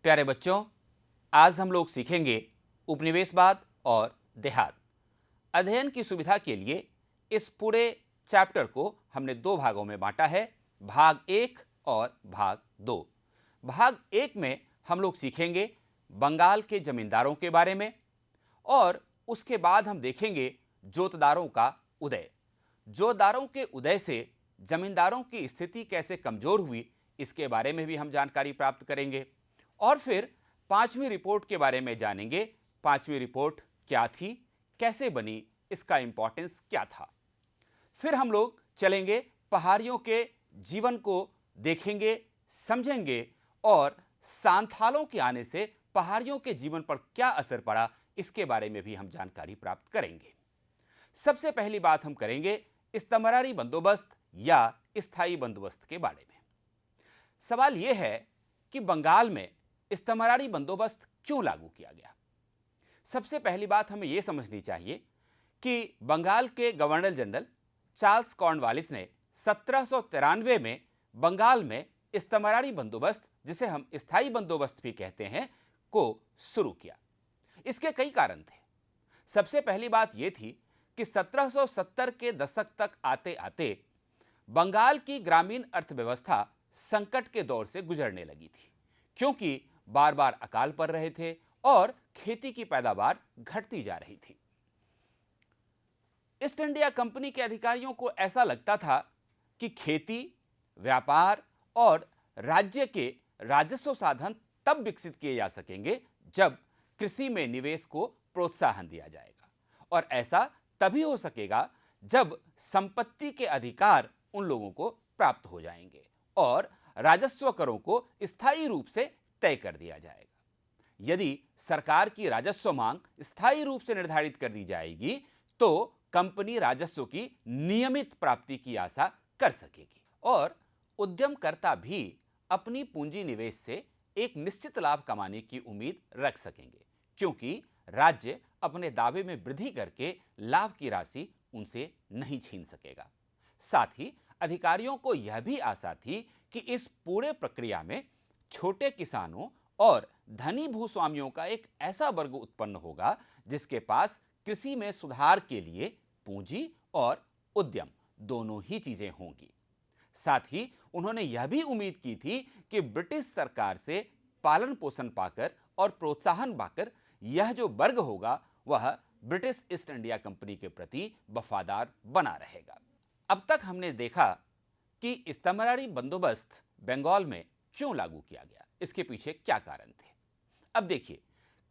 प्यारे बच्चों, आज हम लोग सीखेंगे उपनिवेशवाद और देहात। अध्ययन की सुविधा के लिए इस पूरे चैप्टर को हमने दो भागों में बांटा है, भाग 1 और भाग 2। भाग 1 में हम लोग सीखेंगे बंगाल के जमींदारों के बारे में और उसके बाद हम देखेंगे जोतदारों का उदय। जोतदारों के उदय से जमींदारों की स्थिति कैसे कमजोर हुई, इसके बारे में भी हम जानकारी प्राप्त करेंगे और फिर पांचवी रिपोर्ट के बारे में जानेंगे। पांचवी रिपोर्ट क्या थी, कैसे बनी, इसका इंपॉर्टेंस क्या था। फिर हम लोग चलेंगे पहाड़ियों के जीवन को देखेंगे, समझेंगे और सांथालों के आने से पहाड़ियों के जीवन पर क्या असर पड़ा, इसके बारे में भी हम जानकारी प्राप्त करेंगे। सबसे पहली बात हम करेंगे इस्तमरारी बंदोबस्त या स्थायी बंदोबस्त के बारे में। सवाल यह है कि बंगाल में इस्तमरारी बंदोबस्त क्यों लागू किया गया। सबसे पहली बात हमें यह समझनी चाहिए कि बंगाल के गवर्नर जनरल चार्ल्स कॉर्नवालिस ने 1793 में बंगाल में इस्तमरारी बंदोबस्त, जिसे हम स्थायी बंदोबस्त भी कहते हैं, को शुरू किया। इसके कई कारण थे। सबसे पहली बात यह थी कि 1770 के दशक तक आते आते बंगाल की ग्रामीण अर्थव्यवस्था संकट के दौर से गुजरने लगी थी, क्योंकि बार बार अकाल पड़ रहे थे और खेती की पैदावार घटती जा रही थी। ईस्ट इंडिया कंपनी के अधिकारियों को ऐसा लगता था कि खेती, व्यापार और राज्य के राजस्व साधन तब विकसित किए जा सकेंगे जब कृषि में निवेश को प्रोत्साहन दिया जाएगा, और ऐसा तभी हो सकेगा जब संपत्ति के अधिकार उन लोगों को प्राप्त हो जाएंगे और राजस्व करों को स्थायी रूप से तय कर दिया जाएगा। यदि सरकार की राजस्व मांग स्थायी रूप से निर्धारित कर दी जाएगी तो कंपनी राजस्व की नियमित प्राप्ति की आशा कर सकेगी और उद्यमकर्ता भी अपनी पूंजी निवेश से एक निश्चित लाभ कमाने की उम्मीद रख सकेंगे, क्योंकि राज्य अपने दावे में वृद्धि करके लाभ की राशि उनसे नहीं छीन सकेगा। साथ ही अधिकारियों को यह भी आशा थी कि इस पूरे प्रक्रिया में छोटे किसानों और धनी भूस्वामियों का एक ऐसा वर्ग उत्पन्न होगा जिसके पास कृषि में सुधार के लिए पूंजी और उद्यम दोनों ही चीजें होंगी। साथ ही उन्होंने यह भी उम्मीद की थी कि ब्रिटिश सरकार से पालन पोषण पाकर और प्रोत्साहन पाकर यह जो वर्ग होगा वह ब्रिटिश ईस्ट इंडिया कंपनी के प्रति वफादार बना रहेगा। अब तक हमने देखा कि इस्तमरारी बंदोबस्त बंगाल में क्यों लागू किया गया, इसके पीछे क्या कारण थे। अब देखिए,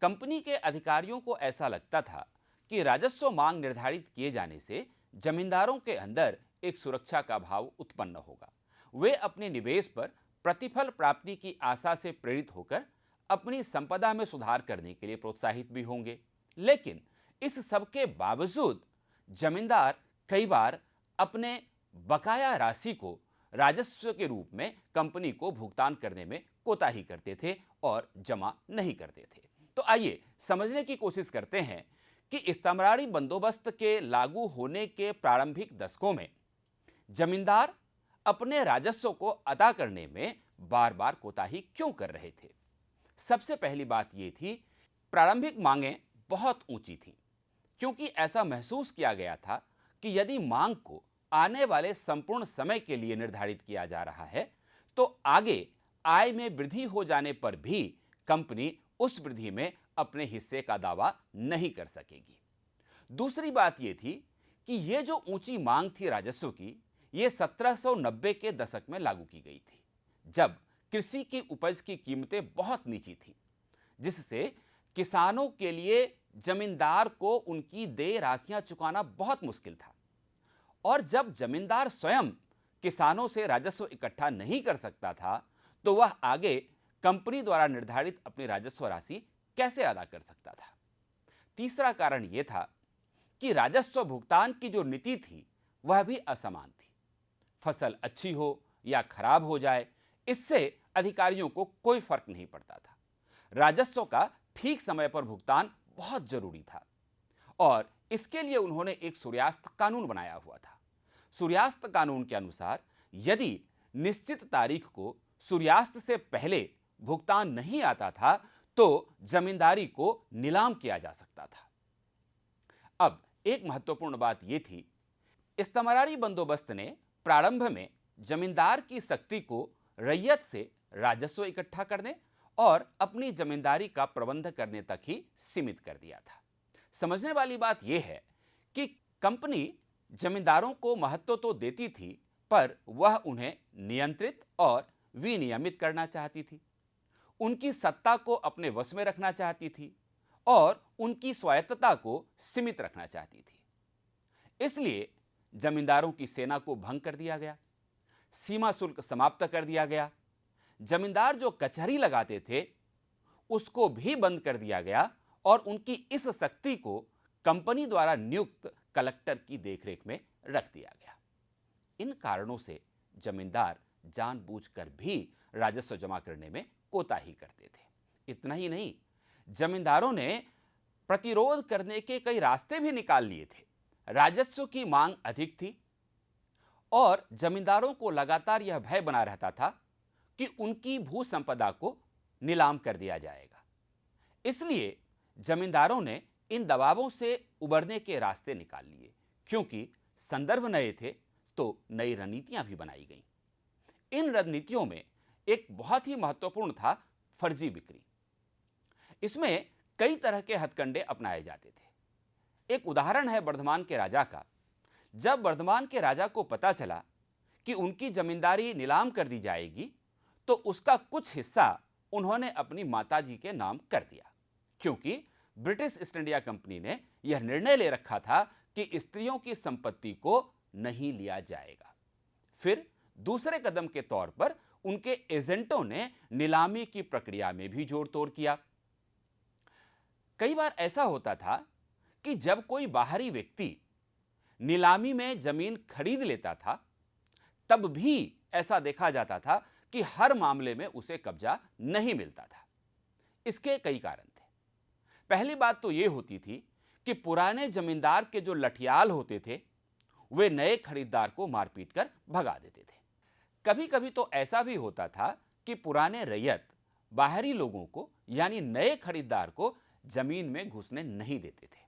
कंपनी के अधिकारियों को ऐसा लगता था कि राजस्व मांग निर्धारित किए जाने से जमींदारों के अंदर एक सुरक्षा का भाव उत्पन्न होगा। वे अपने निवेश पर प्रतिफल प्राप्ति की आशा से प्रेरित होकर अपनी संपदा में सुधार करने के लिए प्रोत्साहित भी होंगे। लेकिन इस सब के बावजूद जमींदार कई बार अपने बकाया राशि को राजस्व के रूप में कंपनी को भुगतान करने में कोताही करते थे और जमा नहीं करते थे। तो आइए समझने की कोशिश करते हैं कि इस्तमरारी बंदोबस्त के लागू होने के प्रारंभिक दशकों में जमींदार अपने राजस्व को अदा करने में बार बार कोताही क्यों कर रहे थे। सबसे पहली बात यह थी, प्रारंभिक मांगें बहुत ऊंची थीं, क्योंकि ऐसा महसूस किया गया था कि यदि मांग को आने वाले संपूर्ण समय के लिए निर्धारित किया जा रहा है तो आगे आय में वृद्धि हो जाने पर भी कंपनी उस वृद्धि में अपने हिस्से का दावा नहीं कर सकेगी। दूसरी बात यह थी कि यह जो ऊंची मांग थी राजस्व की, यह 1790 के दशक में लागू की गई थी, जब कृषि की उपज की कीमतें बहुत नीची थीं, जिससे किसानों के लिए जमींदार को उनकी देय राशियां चुकाना बहुत मुश्किल था। और जब जमींदार स्वयं किसानों से राजस्व इकट्ठा नहीं कर सकता था तो वह आगे कंपनी द्वारा निर्धारित अपनी राजस्व राशि कैसे अदा कर सकता था। तीसरा कारण यह था कि राजस्व भुगतान की जो नीति थी वह भी असमान थी। फसल अच्छी हो या खराब हो जाए, इससे अधिकारियों को कोई फर्क नहीं पड़ता था। राजस्व का ठीक समय पर भुगतान बहुत जरूरी था और इसके लिए उन्होंने एक सूर्यास्त कानून बनाया हुआ था। सूर्यास्त कानून के अनुसार यदि निश्चित तारीख को सूर्यास्त से पहले भुगतान नहीं आता था तो जमींदारी को नीलाम किया जा सकता था। अब एक महत्वपूर्ण बात यह थी, इस्तमरारी बंदोबस्त ने प्रारंभ में जमींदार की शक्ति को रैयत से राजस्व इकट्ठा करने और अपनी जमींदारी का प्रबंध करने तक ही सीमित कर दिया था। समझने वाली बात यह है कि कंपनी जमींदारों को महत्व तो देती थी, पर वह उन्हें नियंत्रित और विनियमित करना चाहती थी, उनकी सत्ता को अपने वश में रखना चाहती थी और उनकी स्वायत्तता को सीमित रखना चाहती थी। इसलिए जमींदारों की सेना को भंग कर दिया गया, सीमा शुल्क समाप्त कर दिया गया, जमींदार जो कचहरी लगाते थे उसको भी बंद कर दिया गया और उनकी इस शक्ति को कंपनी द्वारा नियुक्त कलेक्टर की देखरेख में रख दिया गया। इन कारणों से जमींदार जानबूझकर भी राजस्व जमा करने में कोताही करते थे। इतना ही नहीं, जमींदारों ने प्रतिरोध करने के कई रास्ते भी निकाल लिए थे। राजस्व की मांग अधिक थी और जमींदारों को लगातार यह भय बना रहता था कि उनकी भू संपदा को नीलाम कर दिया जाएगा। इसलिए जमींदारों ने इन दबावों से उबरने के रास्ते निकाल लिए। क्योंकि संदर्भ नए थे तो नई रणनीतियां भी बनाई गईं। इन रणनीतियों में एक बहुत ही महत्वपूर्ण था फर्जी बिक्री। इसमें कई तरह के हथकंडे अपनाए जाते थे। एक उदाहरण है वर्धमान के राजा का। जब वर्धमान के राजा को पता चला कि उनकी जमींदारी नीलाम कर दी जाएगी तो उसका कुछ हिस्सा उन्होंने अपनी माताजी के नाम कर दिया, क्योंकि ब्रिटिश ईस्ट इंडिया कंपनी ने यह निर्णय ले रखा था कि स्त्रियों की संपत्ति को नहीं लिया जाएगा। फिर दूसरे कदम के तौर पर उनके एजेंटों ने नीलामी की प्रक्रिया में भी जोड़ तोड़ किया। कई बार ऐसा होता था कि जब कोई बाहरी व्यक्ति नीलामी में जमीन खरीद लेता था, तब भी ऐसा देखा जाता था कि हर मामले में उसे कब्जा नहीं मिलता था। इसके कई कारण थे। पहली बात तो यह होती थी कि पुराने जमींदार के जो लठियाल होते थे वे नए खरीदार को मारपीट कर भगा देते थे। कभी कभी तो ऐसा भी होता था कि पुराने रैयत बाहरी लोगों को यानी नए खरीदार को जमीन में घुसने नहीं देते थे।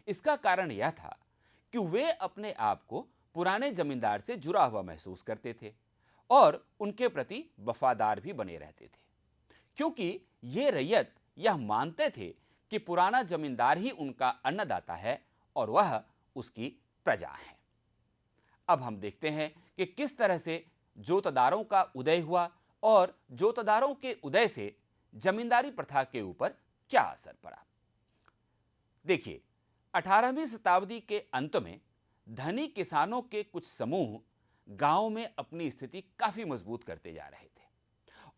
इसका कारण यह था कि वे अपने आप को पुराने जमींदार से जुड़ा हुआ महसूस करते थे और उनके प्रति वफादार भी बने रहते थे, क्योंकि ये रैयत यह मानते थे कि पुराना जमींदार ही उनका अन्नदाता है और वह उसकी प्रजा है। अब हम देखते हैं कि किस तरह से जोतदारों का उदय हुआ और जोतदारों के उदय से जमींदारी प्रथा के ऊपर क्या असर पड़ा। देखिए, 18वीं शताब्दी के अंत में धनी किसानों के कुछ समूह गांव में अपनी स्थिति काफी मजबूत करते जा रहे थे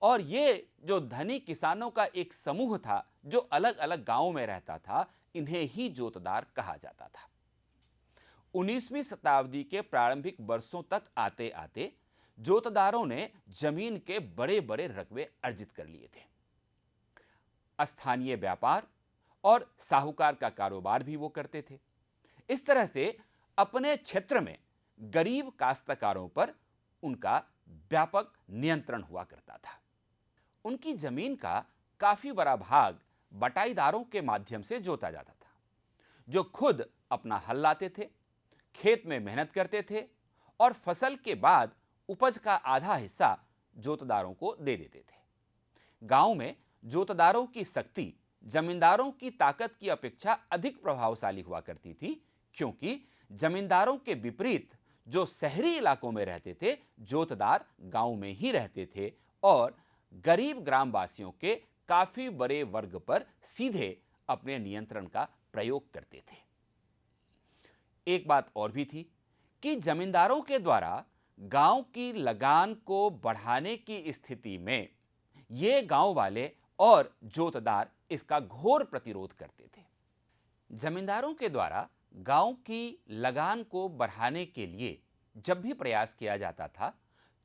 और ये जो धनी किसानों का एक समूह था जो अलग अलग गांवों में रहता था, इन्हें ही जोतदार कहा जाता था। 19वीं शताब्दी के प्रारंभिक वर्षों तक आते आते जोतदारों ने जमीन के बड़े बड़े रकबे अर्जित कर लिए थे। स्थानीय व्यापार और साहूकार का कारोबार भी वो करते थे। इस तरह से अपने क्षेत्र में गरीब काश्तकारों पर उनका व्यापक नियंत्रण हुआ करता था। उनकी जमीन का काफी बड़ा भाग बटाईदारों के माध्यम से जोता जाता था, जो खुद अपना हल लाते थे, खेत में मेहनत करते थे और फसल के बाद उपज का आधा हिस्सा जोतदारों को दे देते थे। गांव में जोतदारों की शक्ति जमींदारों की ताकत की अपेक्षा अधिक प्रभावशाली हुआ करती थी, क्योंकि जमींदारों के विपरीत जो शहरी इलाकों में रहते थे, जोतदार गांव में ही रहते थे और गरीब ग्रामवासियों के काफी बड़े वर्ग पर सीधे अपने नियंत्रण का प्रयोग करते थे। एक बात और भी थी कि जमींदारों के द्वारा गांव की लगान को बढ़ाने की स्थिति में ये गांव वाले और जोतदार इसका घोर प्रतिरोध करते थे। जमींदारों के द्वारा गांव की लगान को बढ़ाने के लिए जब भी प्रयास किया जाता था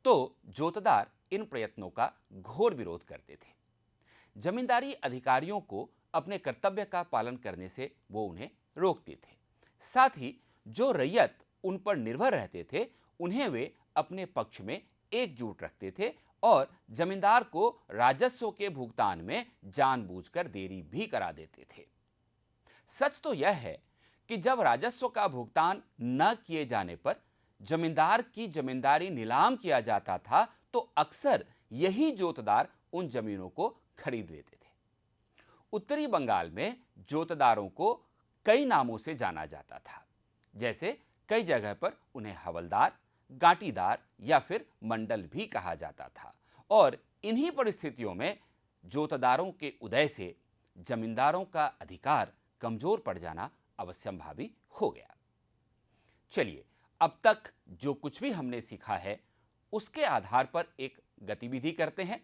तो जोतदार इन प्रयत्नों का घोर विरोध करते थे। जमींदारी अधिकारियों को अपने कर्तव्य का पालन करने से वो उन्हें रोकते थे। साथ ही जो रैयत उन पर निर्भर रहते थे उन्हें वे अपने पक्ष में एकजुट रखते थे और जमींदार को राजस्व के भुगतान में जानबूझकर देरी भी करा देते थे। सच तो यह है कि जब राजस्व का भुगतान न किए जाने पर जमींदार की जमींदारी नीलाम किया जाता था, तो अक्सर यही जोतदार उन जमीनों को खरीद लेते थे। उत्तरी बंगाल में जोतदारों को कई नामों से जाना जाता था, जैसे कई जगह पर उन्हें हवलदार, गांटीदार या फिर मंडल भी कहा जाता था। और इन्हीं परिस्थितियों में जोतदारों के उदय से जमींदारों का अधिकार कमजोर पड़ जाना अवश्यंभावी हो गया। चलिए, अब तक जो कुछ भी हमने सीखा है उसके आधार पर एक गतिविधि करते हैं।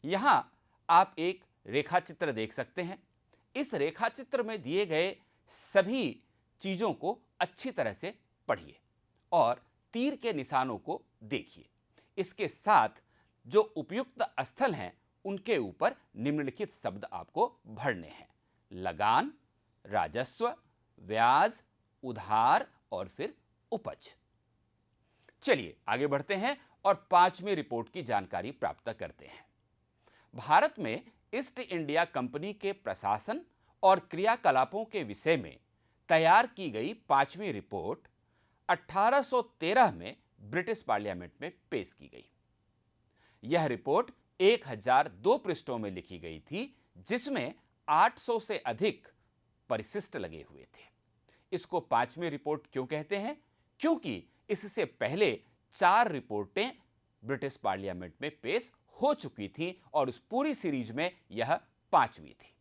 यहां आप एक रेखाचित्र देख सकते हैं। इस रेखाचित्र में दिए गए सभी चीजों को अच्छी तरह से पढ़िए और तीर के निशानों को देखिए। इसके साथ जो उपयुक्त स्थल हैं उनके ऊपर निम्नलिखित शब्द आपको भरने हैं: लगान, राजस्व, ब्याज, उधार और फिर उपज। चलिए आगे बढ़ते हैं और 5वीं रिपोर्ट की जानकारी प्राप्त करते हैं। भारत में ईस्ट इंडिया कंपनी के प्रशासन और क्रियाकलापों के विषय में तैयार की गई 5वीं रिपोर्ट 1813 में ब्रिटिश पार्लियामेंट में पेश की गई। यह रिपोर्ट 1002 पृष्ठों में लिखी गई थी, जिसमें 800 से अधिक परिशिष्ट लगे हुए थे। इसको 5वीं रिपोर्ट क्यों कहते हैं? क्योंकि इससे पहले 4 रिपोर्टें ब्रिटिश पार्लियामेंट में पेश हो चुकी थीं और उस पूरी सीरीज में यह 5वीं थी।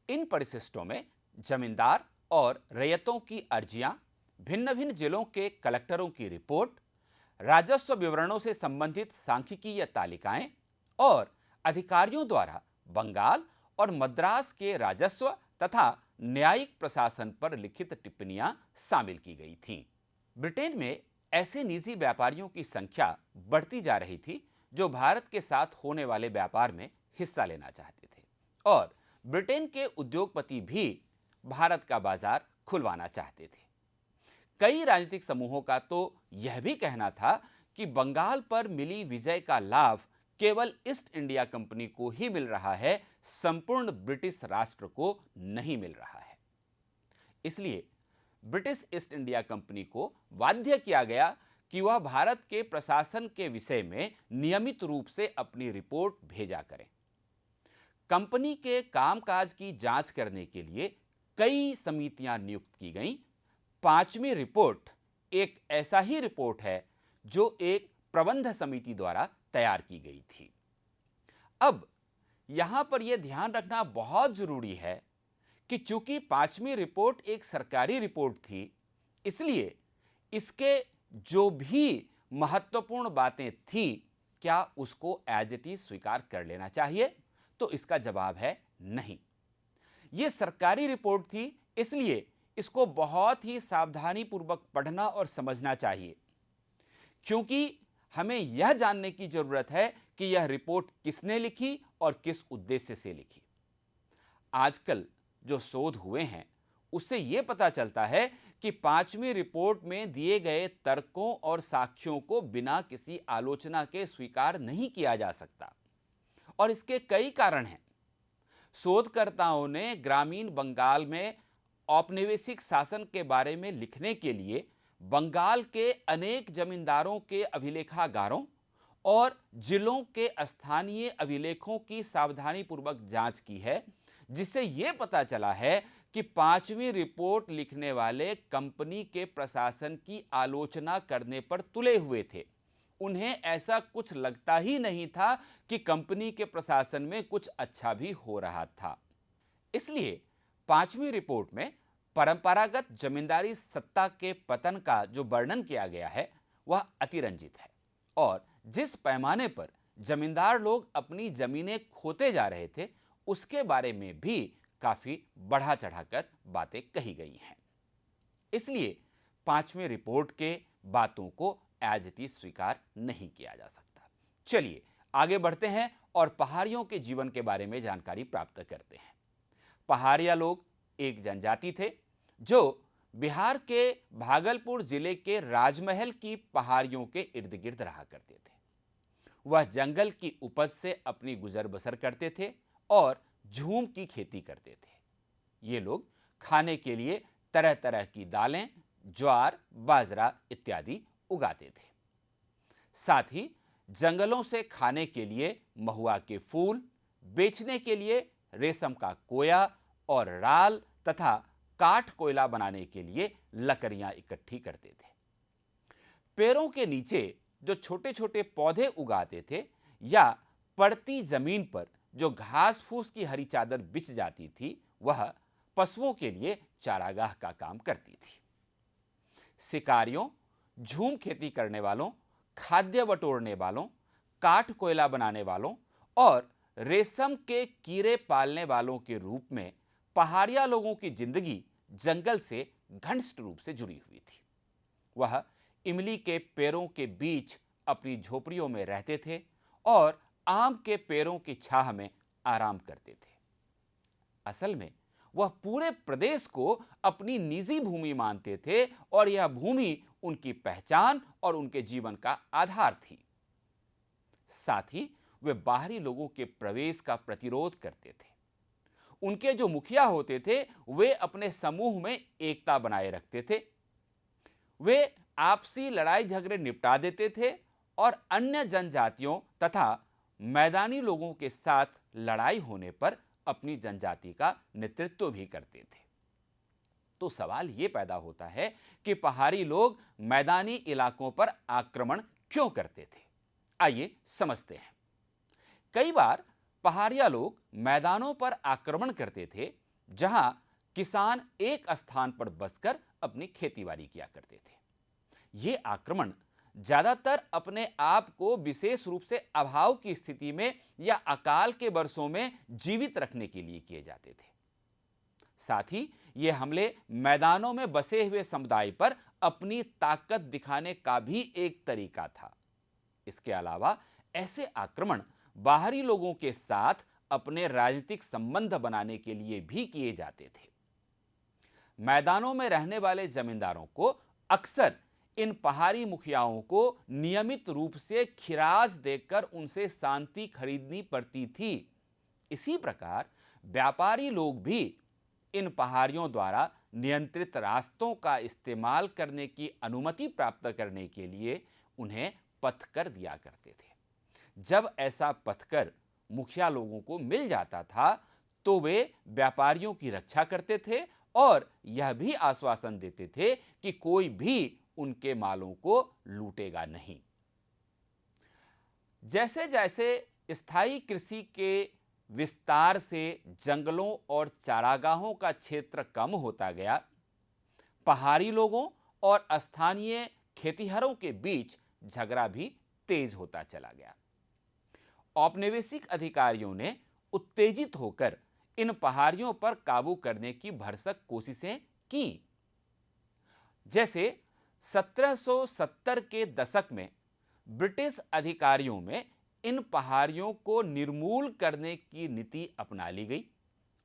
इन परिशिष्टों में जमींदार और रैयतों की अर्जियां, भिन्न भिन्न जिलों के कलेक्टरों की रिपोर्ट, राजस्व विवरणों से संबंधित सांख्यिकीय तालिकाएं और अधिकारियों द्वारा बंगाल और मद्रास के राजस्व तथा न्यायिक प्रशासन पर लिखित टिप्पणियां शामिल की गई थीं। ब्रिटेन में ऐसे निजी व्यापारियों की संख्या बढ़ती जा रही थी जो भारत के साथ होने वाले व्यापार में हिस्सा लेना चाहते थे, और ब्रिटेन के उद्योगपति भी भारत का बाजार खुलवाना चाहते थे। कई राजनीतिक समूहों का तो यह भी कहना था कि बंगाल पर मिली विजय का लाभ केवल ईस्ट इंडिया कंपनी को ही मिल रहा है, संपूर्ण ब्रिटिश राष्ट्र को नहीं मिल रहा है। इसलिए ब्रिटिश ईस्ट इंडिया कंपनी को बाध्य किया गया कि वह भारत के प्रशासन के विषय में नियमित रूप से अपनी रिपोर्ट भेजा करें। कंपनी के कामकाज की जांच करने के लिए कई समितियां नियुक्त की गईं। 5वीं रिपोर्ट एक ऐसा ही रिपोर्ट है जो एक प्रबंध समिति द्वारा तैयार की गई थी। अब यहां पर यह ध्यान रखना बहुत जरूरी है कि चूंकि 5वीं रिपोर्ट एक सरकारी रिपोर्ट थी, इसलिए इसके जो भी महत्वपूर्ण बातें थी, क्या उसको एज इट इज स्वीकार कर लेना चाहिए? तो इसका जवाब है नहीं। यह सरकारी रिपोर्ट थी, इसलिए इसको बहुत ही सावधानी पूर्वक पढ़ना और समझना चाहिए, क्योंकि हमें यह जानने की जरूरत है कि यह रिपोर्ट किसने लिखी और किस उद्देश्य से लिखी। आजकल जो शोध हुए हैं उससे यह पता चलता है कि 5वीं रिपोर्ट में दिए गए तर्कों और साक्ष्यों को बिना किसी आलोचना के स्वीकार नहीं किया जा सकता, और इसके कई कारण हैं। शोधकर्ताओं ने ग्रामीण बंगाल में औपनिवेशिक शासन के बारे में लिखने के लिए बंगाल के अनेक जमींदारों के अभिलेखागारों और जिलों के स्थानीय अभिलेखों की सावधानीपूर्वक जांच की है, जिससे यह पता चला है कि 5वीं रिपोर्ट लिखने वाले कंपनी के प्रशासन की आलोचना करने पर तुले हुए थे। उन्हें ऐसा कुछ लगता ही नहीं था कि कंपनी के प्रशासन में कुछ अच्छा भी हो रहा था। इसलिए 5वीं रिपोर्ट में परंपरागत जमींदारी सत्ता के पतन का जो वर्णन किया गया है वह अतिरंजित है, और जिस पैमाने पर जमींदार लोग अपनी जमीनें खोते जा रहे थे उसके बारे में भी काफी बढ़ा चढ़ाकर बातें कही गई हैं। इसलिए 5वीं रिपोर्ट के बातों को एज इट इज स्वीकार नहीं किया जा सकता। चलिए आगे बढ़ते हैं और पहाड़ियों के जीवन के बारे में जानकारी प्राप्त करते हैं। पहाड़िया लोग एक जनजाति थे जो बिहार के भागलपुर जिले के राजमहल की पहाड़ियों के इर्द गिर्द रहा करते थे। वह जंगल की उपज से अपनी गुजर बसर करते थे और झूम की खेती करते थे। ये लोग खाने के लिए तरह तरह की दालें, ज्वार, बाजरा इत्यादि उगाते थे। साथ ही जंगलों से खाने के लिए महुआ के फूल, बेचने के लिए रेशम का कोया और राल तथा काठ कोयला बनाने के लिए लकड़ियां इकट्ठी करते थे। पेड़ों के नीचे जो छोटे छोटे पौधे उगाते थे या पड़ती जमीन पर जो घास फूस की हरी चादर बिछ जाती थी, वह पशुओं के लिए चारागाह का काम करती थी। शिकारियों, झूम खेती करने वालों, खाद्य बटोरने वालों, काठ कोयला बनाने वालों और रेशम के कीड़े पालने वालों के रूप में पहाड़िया लोगों की जिंदगी जंगल से घनिष्ठ रूप से जुड़ी हुई थी। वह इमली के पेड़ों के बीच अपनी झोपड़ियों में रहते थे और आम के पेड़ों की छाह में आराम करते थे। असल में वह पूरे प्रदेश को अपनी निजी भूमि मानते थे और यह भूमि उनकी पहचान और उनके जीवन का आधार थी। साथ ही वे बाहरी लोगों के प्रवेश का प्रतिरोध करते थे। उनके जो मुखिया होते थे वे अपने समूह में एकता बनाए रखते थे। वे आपसी लड़ाई झगड़े निपटा देते थे और अन्य जनजातियों तथा मैदानी लोगों के साथ लड़ाई होने पर अपनी जनजाति का नेतृत्व भी करते थे। तो सवाल यह पैदा होता है कि पहाड़ी लोग मैदानी इलाकों पर आक्रमण क्यों करते थे? आइए समझते हैं। कई बार पहाड़िया लोग मैदानों पर आक्रमण करते थे जहां किसान एक स्थान पर बसकर अपनी खेतीबाड़ी किया करते थे। ये आक्रमण ज्यादातर अपने आप को विशेष रूप से अभाव की स्थिति में या अकाल के वर्षों में जीवित रखने के लिए किए जाते थे। साथ ही ये हमले मैदानों में बसे हुए समुदाय पर अपनी ताकत दिखाने का भी एक तरीका था। इसके अलावा ऐसे आक्रमण बाहरी लोगों के साथ अपने राजनीतिक संबंध बनाने के लिए भी किए जाते थे। मैदानों में रहने वाले जमींदारों को अक्सर इन पहाड़ी मुखियाओं को नियमित रूप से खिराज देकर उनसे शांति खरीदनी पड़ती थी। इसी प्रकार व्यापारी लोग भी इन पहाड़ियों द्वारा नियंत्रित रास्तों का इस्तेमाल करने की अनुमति प्राप्त करने के लिए उन्हें पथकर दिया करते थे। जब ऐसा पथकर मुखिया लोगों को मिल जाता था तो वे व्यापारियों की रक्षा करते थे और यह भी आश्वासन देते थे कि कोई भी उनके मालों को लूटेगा नहीं। जैसे जैसे स्थायी कृषि के विस्तार से जंगलों और चारागाहों का क्षेत्र कम होता गया, पहाड़ी लोगों और स्थानीय खेतिहरों के बीच झगड़ा भी तेज होता चला गया। औपनिवेशिक अधिकारियों ने उत्तेजित होकर इन पहाड़ियों पर काबू करने की भरसक कोशिशें की। जैसे 1770 के दशक में ब्रिटिश अधिकारियों में इन पहाड़ियों को निर्मूल करने की नीति अपना ली गई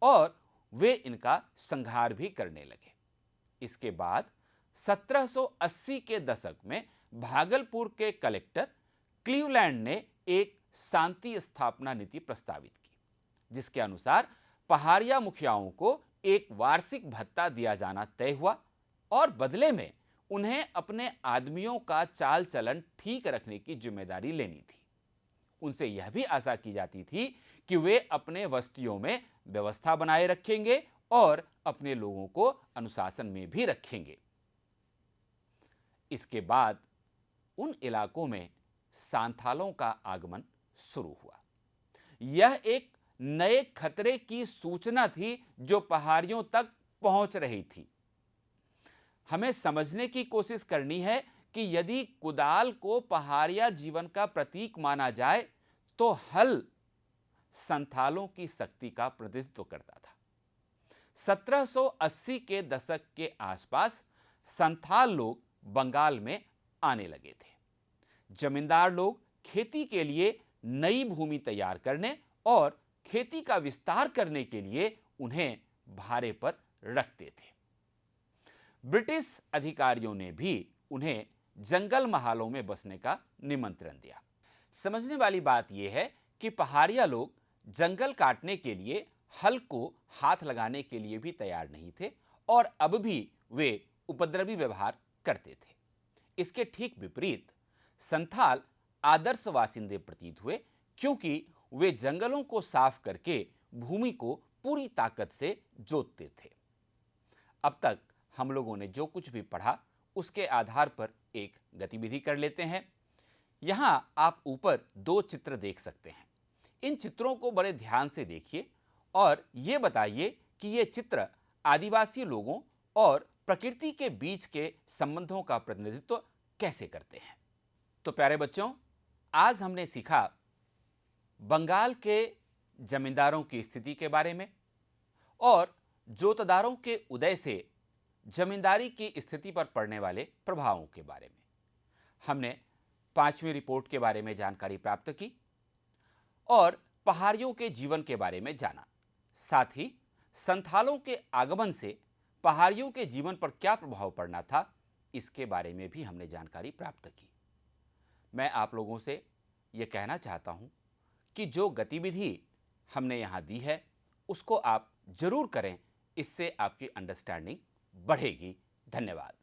और वे इनका संहार भी करने लगे। इसके बाद 1780 के दशक में भागलपुर के कलेक्टर क्लीवलैंड ने एक शांति स्थापना नीति प्रस्तावित की, जिसके अनुसार पहाड़िया मुखियाओं को एक वार्षिक भत्ता दिया जाना तय हुआ और बदले में उन्हें अपने आदमियों का चाल चलन ठीक रखने की जिम्मेदारी लेनी थी। उनसे यह भी आशा की जाती थी कि वे अपने बस्तियों में व्यवस्था बनाए रखेंगे और अपने लोगों को अनुशासन में भी रखेंगे। इसके बाद उन इलाकों में सांथालों का आगमन शुरू हुआ। यह एक नए खतरे की सूचना थी जो पहाड़ियों तक पहुंच रही थी। हमें समझने की कोशिश करनी है कि यदि कुदाल को पहाड़िया जीवन का प्रतीक माना जाए तो हल संथालों की शक्ति का प्रतिनिधित्व करता था। 1780 के दशक के आसपास संथाल लोग बंगाल में आने लगे थे। जमींदार लोग खेती के लिए नई भूमि तैयार करने और खेती का विस्तार करने के लिए उन्हें भाड़े पर रखते थे। ब्रिटिश अधिकारियों ने भी उन्हें जंगल महालों में बसने का निमंत्रण दिया। समझने वाली बात यह है कि पहाड़िया लोग जंगल काटने के लिए हल को हाथ लगाने के लिए भी तैयार नहीं थे और अब भी वे उपद्रवी व्यवहार करते थे। इसके ठीक विपरीत संथाल आदर्श वासिंदे प्रतीत हुए, क्योंकि वे जंगलों को साफ करके भूमि को पूरी ताकत से जोतते थे। अब तक हम लोगों ने जो कुछ भी पढ़ा उसके आधार पर एक गतिविधि कर लेते हैं। यहां आप ऊपर दो चित्र देख सकते हैं। इन चित्रों को बड़े ध्यान से देखिए और ये बताइए कि ये चित्र आदिवासी लोगों और प्रकृति के बीच के संबंधों का प्रतिनिधित्व कैसे करते हैं। तो प्यारे बच्चों, आज हमने सीखा बंगाल के जमींदारों की स्थिति के बारे में और जोतदारों के उदय से जमींदारी की स्थिति पर पड़ने वाले प्रभावों के बारे में। हमने 5वीं रिपोर्ट के बारे में जानकारी प्राप्त की और पहाड़ियों के जीवन के बारे में जाना। साथ ही संथालों के आगमन से पहाड़ियों के जीवन पर क्या प्रभाव पड़ना था, इसके बारे में भी हमने जानकारी प्राप्त की। मैं आप लोगों से ये कहना चाहता हूँ कि जो गतिविधि हमने यहाँ दी है उसको आप जरूर करें, इससे आपकी अंडरस्टैंडिंग बढ़ेगी। धन्यवाद।